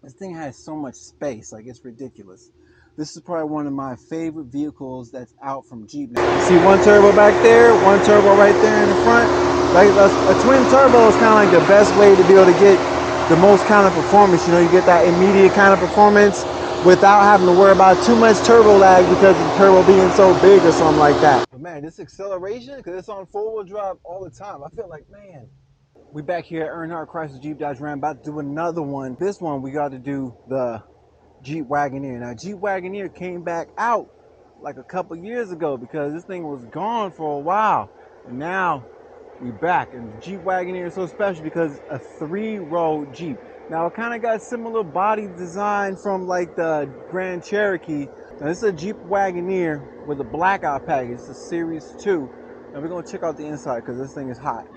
This thing has so much space, like it's ridiculous. This is probably one of my favorite vehicles that's out from Jeep now. You see one turbo back there, one turbo right there in the front. Like a twin turbo is kind of like the best way to be able to get the most kind of performance. You know, you get that immediate kind of performance without having to worry about too much turbo lag because of the turbo being so big or something like that. But man, this acceleration, because it's on 4-wheel drive all the time, I feel like, man, we back here at Earnhardt Chrysler Jeep Dodge Ram, about to do another one. This one we got to do the Jeep Wagoneer. Now Jeep Wagoneer came back out like a couple years ago because this thing was gone for a while, and now we back. And the Jeep Wagoneer is so special because it's a 3-row Jeep. Now it kind of got similar body design from like the Grand Cherokee. Now this is a Jeep Wagoneer with a blackout package. It's a Series II. Now we're gonna check out the inside because this thing is hot.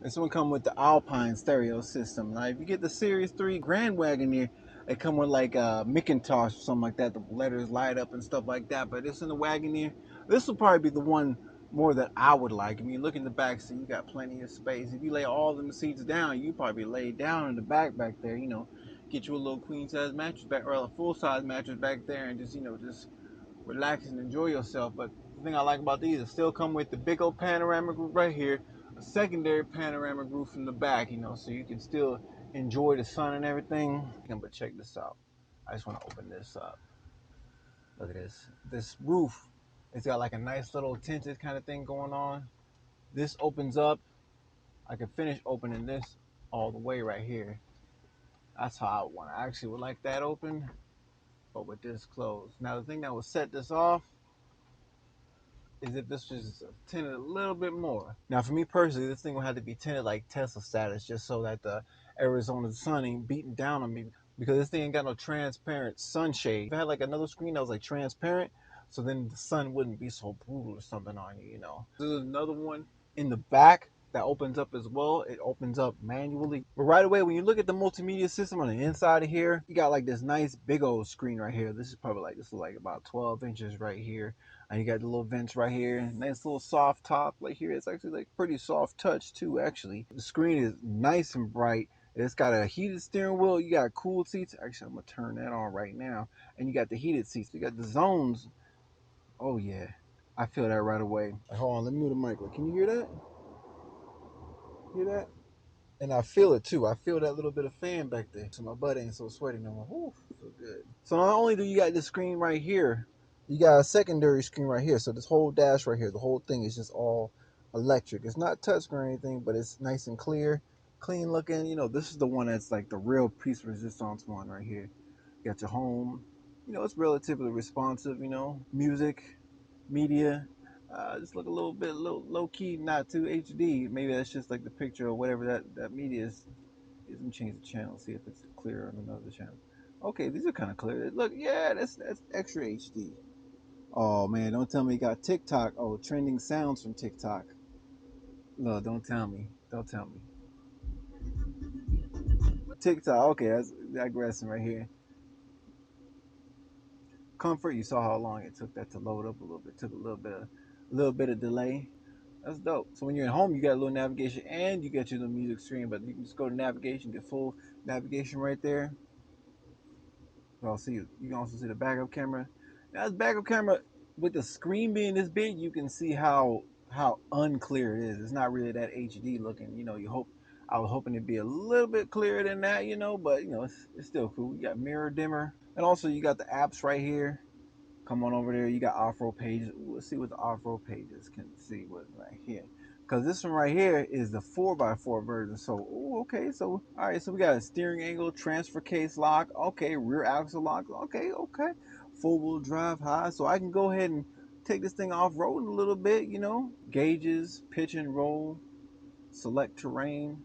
This one come with the Alkaline stereo system. Now, if you get the Series 3 Grand Wagoneer, they come with like a Macintosh or something like that. The letters light up and stuff like that. But this in the Wagoneer, this will probably be the one more that I would like. I mean, look in the back seat, you got plenty of space. If you lay all them seats down, you probably lay down in the back there. You know, get you a little queen size mattress back or a full size mattress back there, and just just relax and enjoy yourself. But the thing I like about these is still come with the big old panoramic roof right here, a secondary panoramic roof in the back, so you can still enjoy the sun and everything. But check this out. I just want to open this up. Look at this. This roof, it's got like a nice little tinted kind of thing going on. This opens up. I can finish opening this all the way right here. That's how I want. I actually would like that open, but with this closed. Now the thing that will set this off is if this was tinted a little bit more. Now, for me personally, this thing will have to be tinted like Tesla status, just so that the Arizona sun ain't beating down on me, because this thing ain't got no transparent sunshade. If I had like another screen that was like transparent, so then the sun wouldn't be so brutal or something on you. There's another one in the back that opens up as well. It opens up manually. But right away, when you look at the multimedia system on the inside of here, you got like this nice big old screen right here. This is like about 12 inches right here. And you got the little vents right here. Nice little soft top right here. It's actually like pretty soft touch too, actually. The screen is nice and bright. It's got a heated steering wheel. You got cooled seats. Actually, I'm going to turn that on right now. And you got the heated seats. You got the zones. Oh, yeah. I feel that right away. Hold on. Let me move the mic. Can you hear that? Hear that? And I feel it too. I feel that little bit of fan back there. So my butt ain't so sweaty no more. Whew, so good. So not only do you got this screen right here, you got a secondary screen right here. So this whole dash right here, the whole thing is just all electric. It's not touchscreen or anything, but it's nice and clear, clean looking. This is the one that's like the real piece resistance one right here. You got your home. It's relatively responsive, music, media. Just look a little bit low key, not too HD. Maybe that's just like the picture or whatever that media is. Let me change the channel, see if it's clear on another channel. Okay, these are kind of clear. Look, yeah, that's extra HD. Oh man, don't tell me you got TikTok. Oh, trending sounds from TikTok. No, don't tell me. Don't tell me. TikTok. Okay, that's digressing right here. Comfort. You saw how long it took that to load up a little bit. Took a little bit of delay. That's dope. So when you're at home, you got a little navigation and you get your little music stream, but you can just go to navigation, get full navigation right there. You can also see the backup camera. Now, this backup camera, with the screen being this big, you can see how unclear it is. It's not really that HD looking. I was hoping it'd be a little bit clearer than that, but it's still cool. You got mirror dimmer, and also you got the apps right here. Come on over there. You got off-road pages. Ooh, let's see what the off-road pages can see what's right here. Because this one right here is the 4x4 version. So, ooh, okay. So, all right. So, we got a steering angle, transfer case lock. Okay. Rear axle lock. Okay. Okay. Four-wheel drive high. So, I can go ahead and take this thing off-road a little bit, Gauges, pitch and roll, select terrain.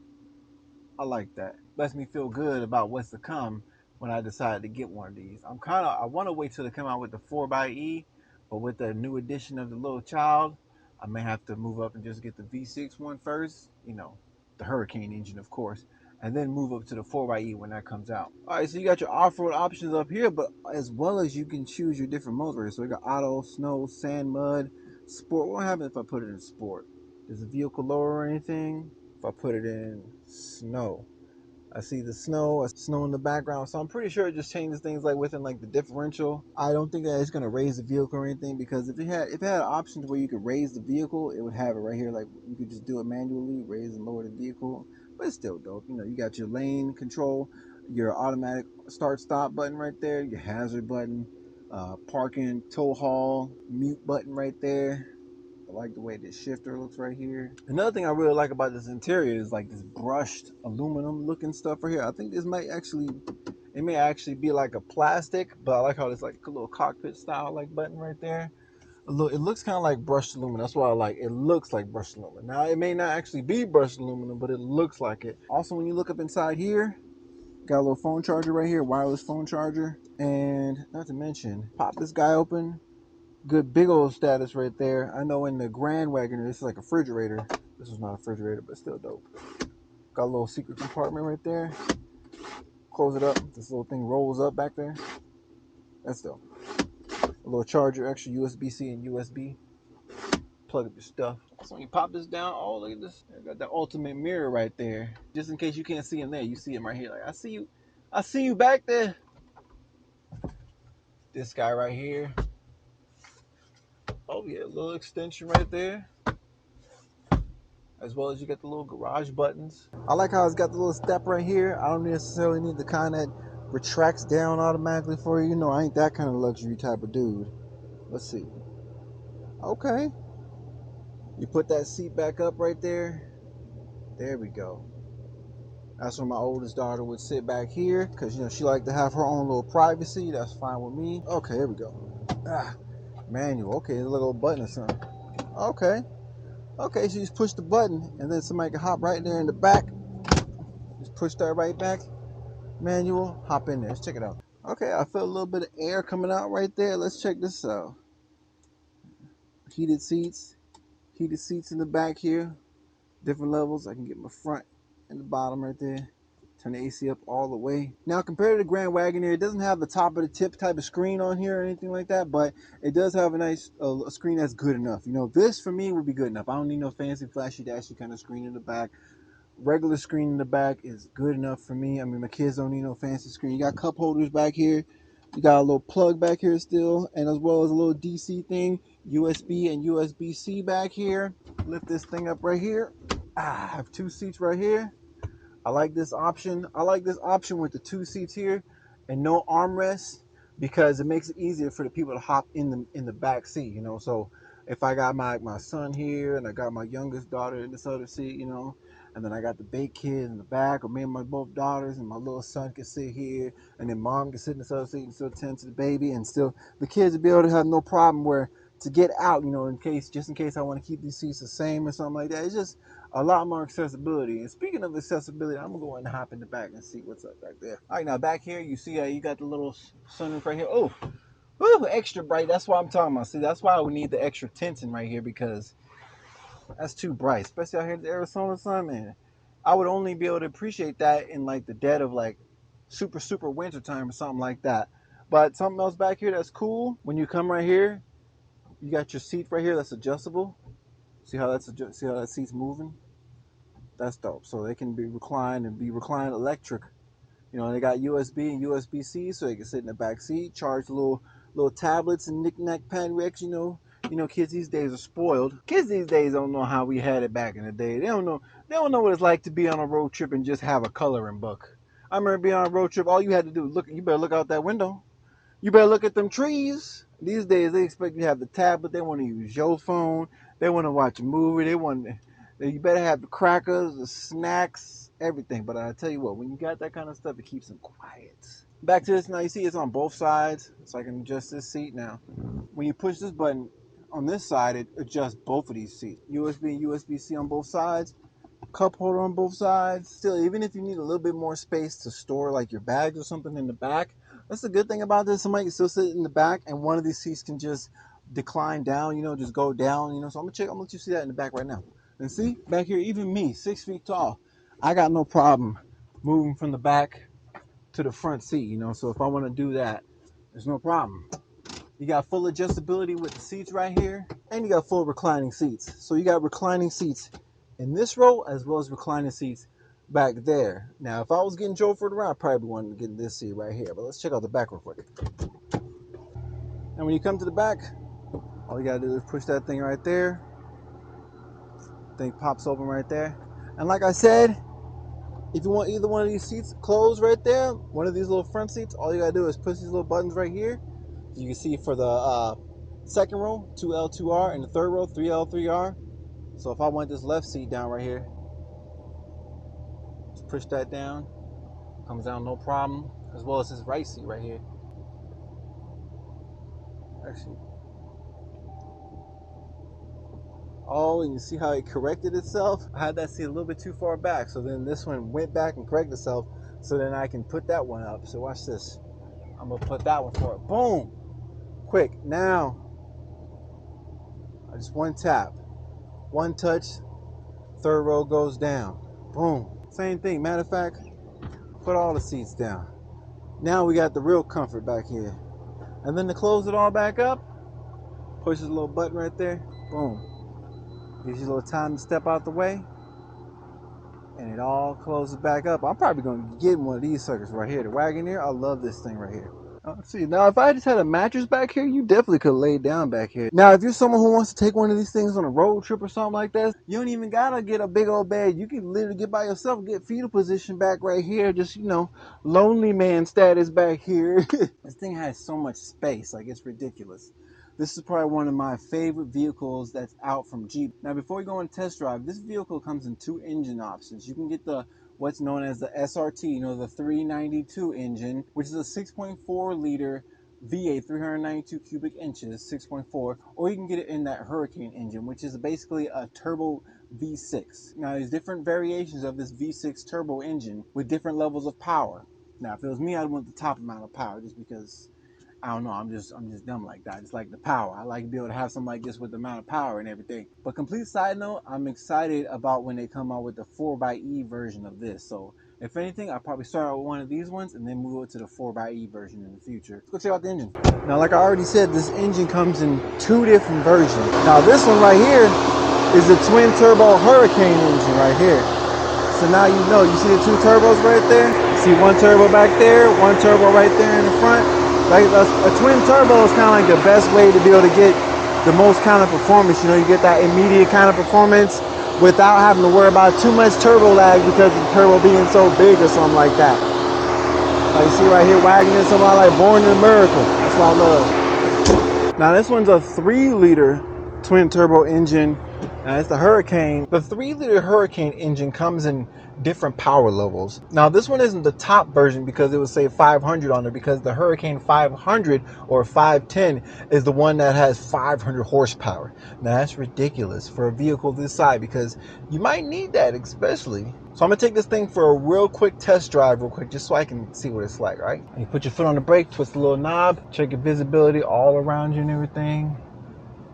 I like that. Lets me feel good about what's to come when I decide to get one of these. I want to wait till they come out with the 4xe, but with the new addition of the little child, I may have to move up and just get the V6 one first, the Hurricane engine, of course, and then move up to the 4xe when that comes out. All right, so you got your off-road options up here, but as well as you can choose your different modes. So you got auto, snow, sand, mud, sport. What happens if I put it in sport? Does the vehicle lower or anything? If I put it in snow, I see the snow in the background. So I'm pretty sure it just changes things like within like the differential. I don't think that it's gonna raise the vehicle or anything, because if it had options where you could raise the vehicle, it would have it right here. Like you could just do it manually, raise and lower the vehicle. But it's still dope. You know, you got your lane control, your automatic start stop button right there, your hazard button, parking, tow haul, mute button right there. I like the way this shifter looks right here. Another thing I really like about this interior is like this brushed aluminum looking stuff right here. I think this it may actually be like a plastic, but I like how it's like a little cockpit style like button right there. It looks kind of like brushed aluminum. That's why I like it. Looks like brushed aluminum. Now it may not actually be brushed aluminum, but it looks like it. Also, when you look up inside here, got a little phone charger right here, wireless phone charger. And not to mention, pop this guy open. Good big old status right there. I know in the Grand Wagoneer, this is like a refrigerator. This is not a refrigerator, but still dope. Got a little secret compartment right there. Close it up. This little thing rolls up back there. That's dope. A little charger, extra USB-C and USB. Plug up your stuff. So when you pop this down, oh, look at this. I got the ultimate mirror right there. Just in case you can't see him there, you see him right here. Like, I see you. I see you back there. This guy right here. Oh, yeah, a little extension right there. As well as you get the little garage buttons. I like how it's got the little step right here. I don't necessarily need the kind that retracts down automatically for you. You know, I ain't that kind of luxury type of dude. Let's see. Okay. You put that seat back up right there. There we go. That's where my oldest daughter would sit back here, because, you know, she liked to have her own little privacy. That's fine with me. Okay, here we go. Manual. Okay, there's a little button or something. Okay. Okay, so you just push the button, and then somebody can hop right there in the back. Just push that right back. Manual, hop in there. Let's check it out. Okay, I feel a little bit of air coming out right there. Let's check this out. Heated seats in the back here. Different levels. I can get my front and the bottom right there. Turn the AC up all the way. Now, compared to the Grand Wagoneer, it doesn't have the top of the tip type of screen on here or anything like that, but it does have a nice a screen that's good enough. You know, this for me would be good enough. I don't need no fancy, flashy, dashy kind of screen in the back. Regular screen in the back is good enough for me. I mean, my kids don't need no fancy screen. You got cup holders back here. You got a little plug back here still, and as well as a little DC thing, USB and USB-C back here. Lift this thing up right here. I have two seats right here. I like this option. I like this option with the two seats here and no armrests, because it makes it easier for the people to hop in the back seat, you know. So if I got my son here and I got my youngest daughter in this other seat, you know, and then I got the big kid in the back, or me and my both daughters, and my little son can sit here, and then mom can sit in this other seat and still tend to the baby, and still the kids will be able to have no problem where to get out, you know, in case I want to keep these seats the same or something like that. It's just a lot more accessibility. And speaking of accessibility, I'm gonna go and hop in the back and see what's up back there. All right, now back here, you see you got the little sunroof right here. Oh, woo, extra bright. That's what I'm talking about. See, that's why we need the extra tinting right here, because that's too bright, especially out here in the Arizona sun, man. I would only be able to appreciate that in like the dead of like super winter time or something like that. But something else back here that's cool, when you come right here, you got your seat right here that's adjustable. See how that seat's moving? That's dope. So they can be reclined and be reclined electric. You know, they got USB and USB-C, so they can sit in the back seat, charge little tablets and knick-knack paddywhacks. Kids these days are spoiled. Kids these days don't know how we had it back in the day. They don't know. They don't know what it's like to be on a road trip and just have a coloring book. I remember being on a road trip. All you had to do was look. You better look out that window. You better look at them trees. These days, they expect you to have the tablet. They want to use your phone. They want to watch a movie. You better have the crackers, the snacks, everything. But I tell you what, when you got that kind of stuff, it keeps them quiet. Back to this now. You see it's on both sides, so I can adjust this seat now. When you push this button on this side, it adjusts both of these seats. USB and USB-C on both sides. Cup holder on both sides. Still, even if you need a little bit more space to store like your bags or something in the back, that's the good thing about this. Somebody can still sit in the back, and one of these seats can just decline down, just go down, So I'm gonna let you see that in the back right now. And see, back here, even me, 6 feet tall, I got no problem moving from the back to the front seat, So if I want to do that, there's no problem. You got full adjustability with the seats right here, and you got full reclining seats. So you got reclining seats in this row, as well as reclining seats back there. Now, if I was getting chauffeured around, I probably wanted to get this seat right here. But let's check out the back real quick. And when you come to the back, all you gotta do is push that thing right there. Thing pops open right there. And like I said, if you want either one of these seats closed right there, one of these little front seats, all you gotta do is push these little buttons right here. You can see for the second row, 2L, 2R, and the third row, 3L, 3R. So if I want this left seat down right here, just push that down. Comes down no problem. As well as this right seat right here. Actually, oh, and you see how it corrected itself? I had that seat a little bit too far back, so then this one went back and corrected itself, so then I can put that one up. So watch this. I'm gonna put that one for it. Boom! Quick. Now, just one tap, one touch, third row goes down. Boom. Same thing. Matter of fact, put all the seats down. Now we got the real comfort back here. And then to close it all back up, push this little button right there. Boom. Gives you a little time to step out the way. And it all closes back up. I'm probably going to get one of these suckers right here. The Wagoneer, I love this thing right here. Let's see. Now, if I just had a mattress back here, you definitely could lay down back here. Now, if you're someone who wants to take one of these things on a road trip or something like that, you don't even got to get a big old bed. You can literally get by yourself, get fetal position back right here. Just, lonely man status back here. This thing has so much space. Like, it's ridiculous. This is probably one of my favorite vehicles that's out from Jeep. Now, before we go on test drive, this vehicle comes in two engine options. You can get the what's known as the SRT, the 392 engine, which is a 6.4 liter V8, 392 cubic inches, 6.4, or you can get it in that Hurricane engine, which is basically a turbo V6. Now, there's different variations of this V6 turbo engine with different levels of power. Now, if it was me, I'd want the top amount of power just because I don't know. I'm just dumb like that. It's like the power. I like to be able to have something like this with the amount of power and everything. But complete side note, I'm excited about when they come out with the 4xe version of this. So if anything, I'll probably start out with one of these ones and then move it to the 4xe version in the future. Let's go check out the engine. Now, like I already said, this engine comes in two different versions. Now, this one right here is the twin turbo Hurricane engine right here. So now you see the two turbos right there? You see one turbo back there, one turbo right there in the front. Like a twin turbo is kind of like the best way to be able to get the most kind of performance. You get that immediate kind of performance without having to worry about too much turbo lag because of the turbo being so big or something like that. Like you see right here, Wagoneer, somebody like Born in America. That's what I love. Now this one's a 3-liter twin turbo engine. It's the Hurricane. The 3-liter Hurricane engine comes in different power levels. Now this one isn't the top version because it would say 500 on it, because the Hurricane 500 or 510 is the one that has 500 horsepower. Now that's ridiculous for a vehicle this size, because you might need that especially. So I'm gonna take this thing for a real quick test drive real quick just so I can see what it's like, right? You put your foot on the brake, twist the little knob, check your visibility all around you and everything.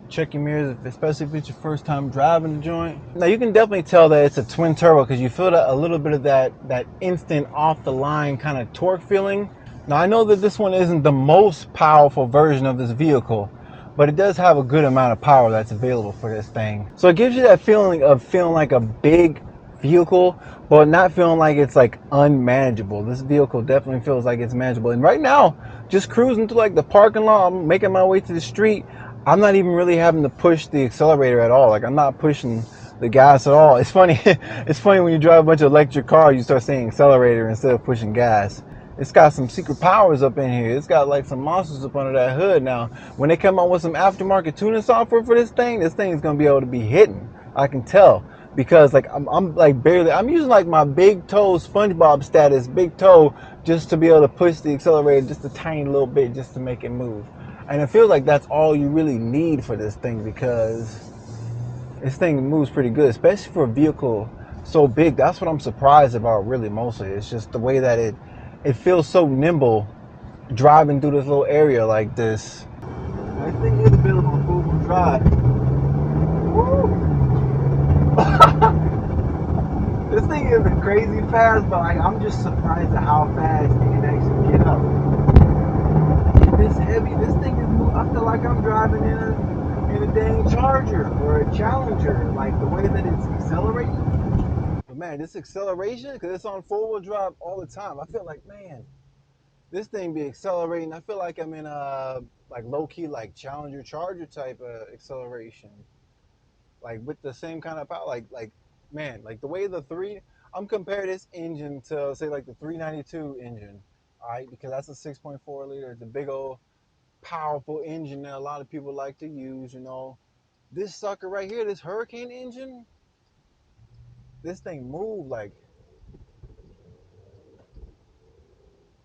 Check your mirrors, especially if it's your first time driving the joint. Now you can definitely tell that it's a twin turbo because you feel a little bit of that instant off the line kind of torque feeling. Now I know that this one isn't the most powerful version of this vehicle, but it does have a good amount of power that's available for this thing. So it gives you that feeling of feeling like a big vehicle, but not feeling like it's like unmanageable. This vehicle definitely feels like it's manageable. And right now, just cruising through like the parking lot, I'm making my way to the street. I'm not even really having to push the accelerator at all. Like I'm not pushing the gas at all. It's funny. It's funny when you drive a bunch of electric cars, you start saying accelerator instead of pushing gas. It's got some secret powers up in here. It's got like some monsters up under that hood. Now, when they come out with some aftermarket tuning software for this thing is going to be able to be hidden. I can tell. Because like I'm like barely, I'm using like my big toe SpongeBob status, big toe, just to be able to push the accelerator just a tiny little bit just to make it move. And I feel like that's all you really need for this thing, because this thing moves pretty good, especially for a vehicle so big. That's what I'm surprised about really mostly. It's just the way that it feels so nimble driving through this little area like this. This thing is available on four-wheel drive. Woo! This thing isn't crazy fast, but I'm just surprised at how fast it can actually get up. It's heavy. This thing is. I feel like I'm driving in a dang Charger or a Challenger. Like the way that it's accelerating. But man, this acceleration, because it's on 4-wheel drive all the time, I feel like, man, this thing be accelerating. I feel like I'm in a like low key like Challenger Charger type of acceleration, like with the same kind of power. Like man, like the way the three. I'm comparing this engine to say like the 392 engine, all right? Because that's a 6.4 liter. It's a big old powerful engine that a lot of people like to use. You know, this sucker right here, this Hurricane engine, this thing move like,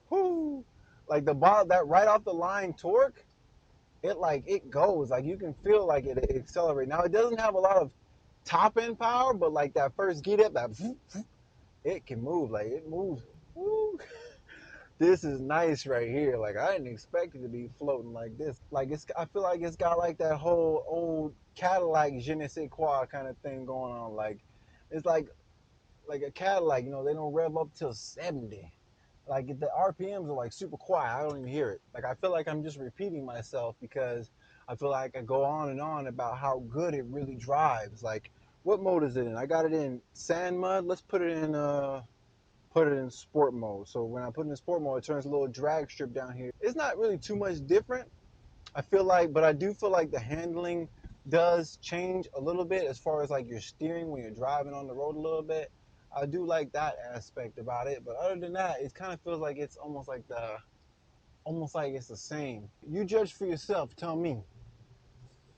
whoo, like the bottom that right off the line torque. It goes like you can feel like it accelerate. Now it doesn't have a lot of top end power, but like that first get up, that it can move. Like it moves. Woo. This is nice right here. Like I didn't expect it to be floating like this. Like I feel like it's got like that whole old Cadillac je ne sais quoi kind of thing going on. Like it's like a Cadillac. You know, they don't rev up till 70. Like the RPMs are like super quiet. I don't even hear it. Like I feel like I'm just repeating myself because I feel like I go on and on about how good it really drives. Like what mode is it in? I got it in sand mud. Let's put it in sport mode. So when I put it in sport mode, it turns a little drag strip down here. It's not really too much different. I feel like, but I do feel like the handling does change a little bit as far as like your steering when you're driving on the road a little bit. I do like that aspect about it, but other than that, it kind of feels like it's almost like it's the same. You judge for yourself. Tell me.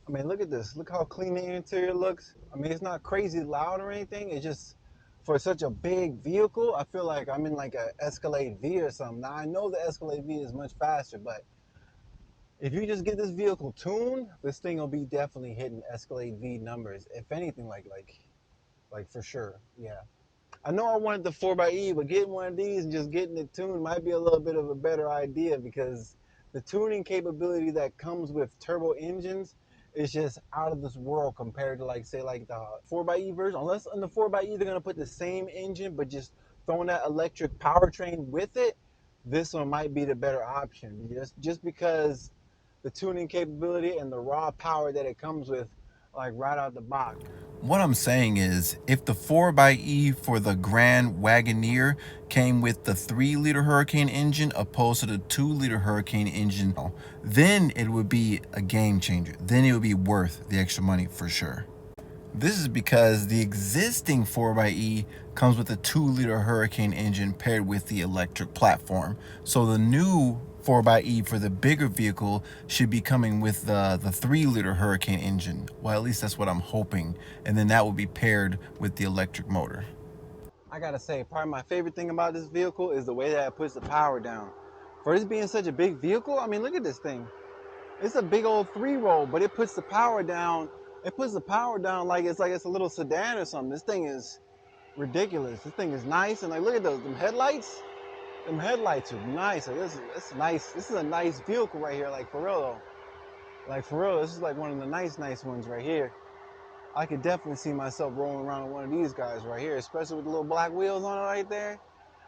I mean, look at this. Look how clean the interior looks. I mean, it's not crazy loud or anything. It's just for such a big vehicle, I feel like I'm in like a Escalade V or something. Now I know the Escalade V is much faster, but if you just get this vehicle tuned, this thing will be definitely hitting Escalade V numbers. If anything, like for sure. Yeah. I know I wanted the 4xe, but getting one of these and just getting it tuned might be a little bit of a better idea because the tuning capability that comes with turbo engines is just out of this world compared to like say like the 4xe version. Unless on the 4xe they're gonna put the same engine but just throwing that electric powertrain with it, this one might be the better option. Just because the tuning capability and the raw power that it comes with, like right out the box. What I'm saying is, if the 4xe for the Grand Wagoneer came with the 3-liter Hurricane engine opposed to the 2-liter Hurricane engine, then it would be a game changer. Then it would be worth the extra money for sure. This is because the existing 4xe comes with a 2-liter Hurricane engine paired with the electric platform. So the new 4xe for the bigger vehicle should be coming with the 3-liter Hurricane engine. Well, at least that's what I'm hoping. And then that will be paired with the electric motor. I gotta say, probably my favorite thing about this vehicle is the way that it puts the power down. For this being such a big vehicle, I mean, look at this thing. It's a big old 3-roll, but it puts the power down. It puts the power down like it's a little sedan or something. This thing is ridiculous. This thing is nice, and like, look at those them headlights. Them headlights are nice. Like, this is nice. This is a nice vehicle right here. Like for real though. Like for real, this is like one of the nice ones right here. I could definitely see myself rolling around with one of these guys right here, especially with the little black wheels on it right there.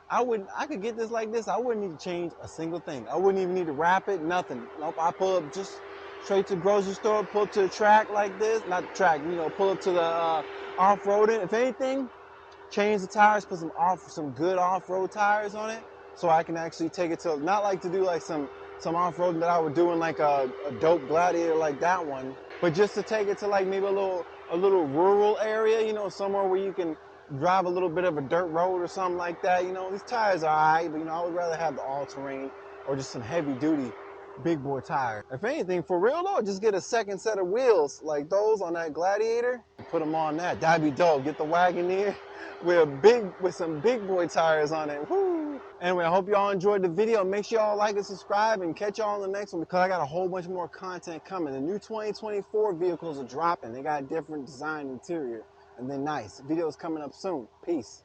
I could get this like this. I wouldn't need to change a single thing. I wouldn't even need to wrap it, nothing. Nope, I pull up just straight to the grocery store, pull up to the track like this. Not the track, pull up to the off-roading. If anything, change the tires, put some good off-road tires on it, so I can actually take it to, not like to do like some off-roading that I would do in like a dope Gladiator like that one, but just to take it to like maybe a little rural area, somewhere where you can drive a little bit of a dirt road or something like that. These tires are alright, but I would rather have the all-terrain or just some heavy-duty big boy tire. If anything, for real though, just get a second set of wheels like those on that Gladiator. Put them on that. That'd be dope. Get the Wagoneer with some big boy tires on it. Woo! Anyway, I hope y'all enjoyed the video. Make sure y'all like and subscribe and catch y'all on the next one because I got a whole bunch more content coming. The new 2024 vehicles are dropping. They got a different design interior and they're nice. Videos coming up soon. Peace.